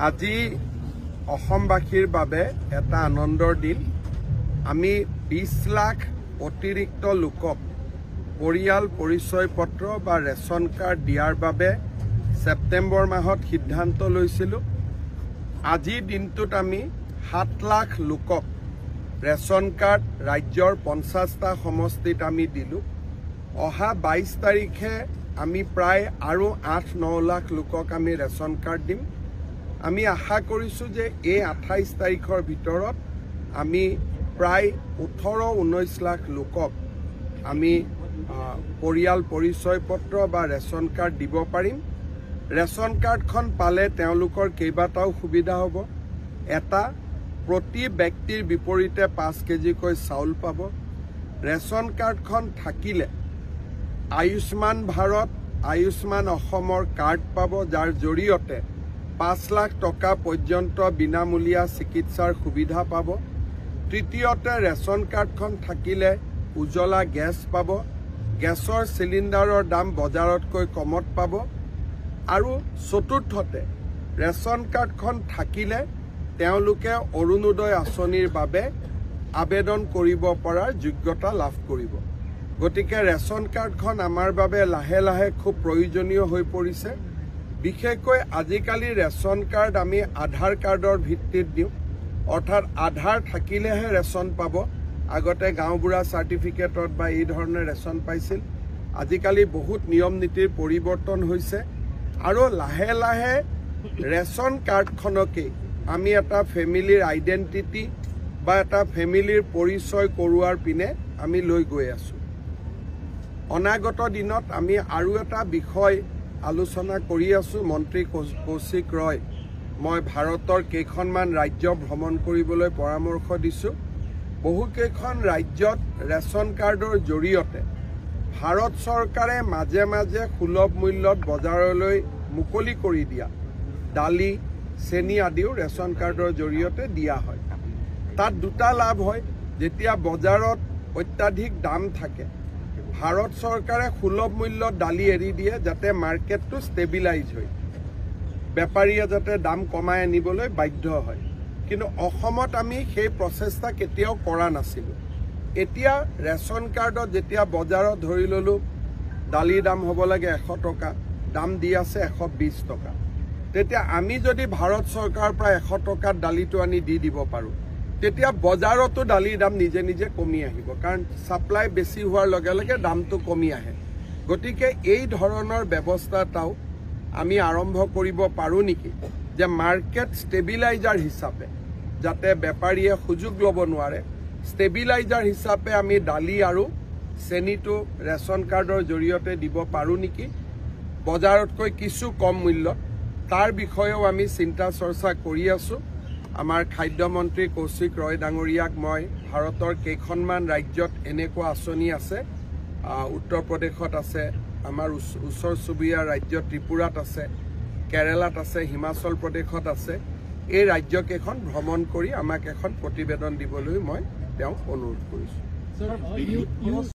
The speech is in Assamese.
আজি অসমবাসীৰ বাবে এটা আনন্দৰ দিন। আমি 20 লাখ অতিৰিক্ত লোকক পৰিয়াল পৰিচয় পত্ৰ বা ৰেচন কাৰ্ড দিয়াৰ বাবে সেপ্টেম্বৰ মাহত সিদ্ধান্ত লৈছিলোঁ। আজিৰ দিনটোত আমি 7 লাখ লোকক ৰেচন কাৰ্ড ৰাজ্যৰ 50টা সমষ্টিত আমি দিলোঁ। অহা 22 তাৰিখে আমি প্ৰায় আৰু 8-9 লাখ লোকক আমি ৰেচন কাৰ্ড দিম। আমি আশা কৰিছোঁ যে এই 28 তাৰিখৰ ভিতৰত আমি প্ৰায় 18-19 লাখ লোকক আমি পৰিয়াল পৰিচয় পত্ৰ বা ৰেচন কাৰ্ড দিব পাৰিম। ৰেচন কাৰ্ডখন পালে তেওঁলোকৰ কেইবাটাও সুবিধা হ'ব। এটা, প্ৰতি ব্যক্তিৰ বিপৰীতে 5 কেজিকৈ চাউল পাব। ৰেচন কাৰ্ডখন থাকিলে আয়ুষ্মান ভাৰত, আয়ুষ্মান অসমৰ কাৰ্ড পাব, যাৰ জৰিয়তে 5 লাখ টকা পৰ্যন্ত বিনামূলীয়া চিকিৎসাৰ সুবিধা পাব। তৃতীয়তে, ৰেচন কাৰ্ডখন থাকিলে উজ্জ্বলা গেছ পাব। গেছৰ চিলিণ্ডাৰৰ দাম বজাৰতকৈ কমত পাব। আৰু চতুৰ্থতে, ৰেচন কাৰ্ডখন থাকিলে তেওঁলোকে অৰুণোদয় আঁচনিৰ বাবে আবেদন কৰিব পৰাৰ যোগ্যতা লাভ কৰিব। গতিকে ৰেচন কাৰ্ডখন আমাৰ বাবে লাহে লাহে খুব প্ৰয়োজনীয় হৈ পৰিছে। বিশেষকৈ আজিকালি ৰেচন কাৰ্ড আমি আধাৰ কাৰ্ডৰ ভিত্তিত দিওঁ, অৰ্থাৎ আধাৰ থাকিলেহে ৰেচন পাব। আগতে গাঁওবুঢ়া চাৰ্টিফিকেটত বা এই ধৰণে ৰেচন পাইছিল। আজিকালি বহুত নিয়ম নীতিৰ পৰিৱৰ্তন হৈছে আৰু লাহে লাহে ৰেচন কাৰ্ডখনকেই আমি এটা ফেমিলিৰ আইডেণ্টিটি বা এটা ফেমিলিৰ পৰিচয় কৰোৱাৰ পিনে আমি লৈ গৈ আছোঁ। অনাগত দিনত আমি আৰু এটা বিষয় আলোচনা কৰি আছোঁ। মন্ত্ৰী কৌশিক ৰয়, মই ভাৰতৰ কেইখনমান ৰাজ্য ভ্ৰমণ কৰিবলৈ পৰামৰ্শ দিছোঁ। বহুকেইখন ৰাজ্যত ৰেচন কাৰ্ডৰ জৰিয়তে ভাৰত চৰকাৰে মাজে মাজে সুলভ মূল্যত বজাৰলৈ মুকলি কৰি দিয়া দালি, চেনি আদিও ৰেচন কাৰ্ডৰ জৰিয়তে দিয়া হয়। তাত দুটা লাভ হয়। যেতিয়া বজাৰত অত্যাধিক দাম থাকে, ভাৰত চৰকাৰে সুলভ মূল্যত দালি এৰি দিয়ে যাতে মাৰ্কেটটো ষ্টেবিলাইজ হয়, বেপাৰীয়ে যাতে দাম কমাই আনিবলৈ বাধ্য হয়। কিন্তু অসমত আমি সেই প্ৰচেষ্টা কেতিয়াও কৰা নাছিলোঁ। এতিয়া ৰেচন কাৰ্ডত যেতিয়া বজাৰত ধৰি ল'লোঁ দালিৰ দাম হ'ব লাগে 100 টকা, দাম দি আছে 120 টকা, তেতিয়া আমি যদি ভাৰত চৰকাৰৰ পৰা 100 টকাত দালিটো আনি দি দিব পাৰোঁ, তেতিয়া বজাৰতো দালিৰ দাম নিজে নিজে কমি আহিব, কাৰণ ছাপ্লাই বেছি হোৱাৰ লগে লগে দামটো কমি আহে। গতিকে এই ধৰণৰ ব্যৱস্থা এটাও আমি আৰম্ভ কৰিব পাৰোঁ নেকি, যে মাৰ্কেট ষ্টেবিলাইজাৰ হিচাপে যাতে বেপাৰীয়ে সুযোগ ল'ব নোৱাৰে, ষ্টেবিলাইজাৰ হিচাপে আমি দালি আৰু চেনিটো ৰেচন কাৰ্ডৰ জৰিয়তে দিব পাৰোঁ নেকি, বজাৰতকৈ কিছু কম মূল্যত। তাৰ বিষয়েও আমি চিন্তা চৰ্চা কৰি আছোঁ। আমাৰ খাদ্যমন্ত্ৰী কৌশিক ৰয় ডাঙৰীয়াক মই ভাৰতৰ কেইখনমান ৰাজ্যত এনেকুৱা আঁচনি আছে, উত্তৰ প্ৰদেশত আছে, আমাৰ ওচৰ চুবুৰীয়া ৰাজ্য ত্ৰিপুৰাত আছে, কেৰালাত আছে, হিমাচল প্ৰদেশত আছে, এই ৰাজ্যকেইখন ভ্ৰমণ কৰি আমাক এখন প্ৰতিবেদন দিবলৈ মই তেওঁক অনুৰোধ কৰিছোঁ।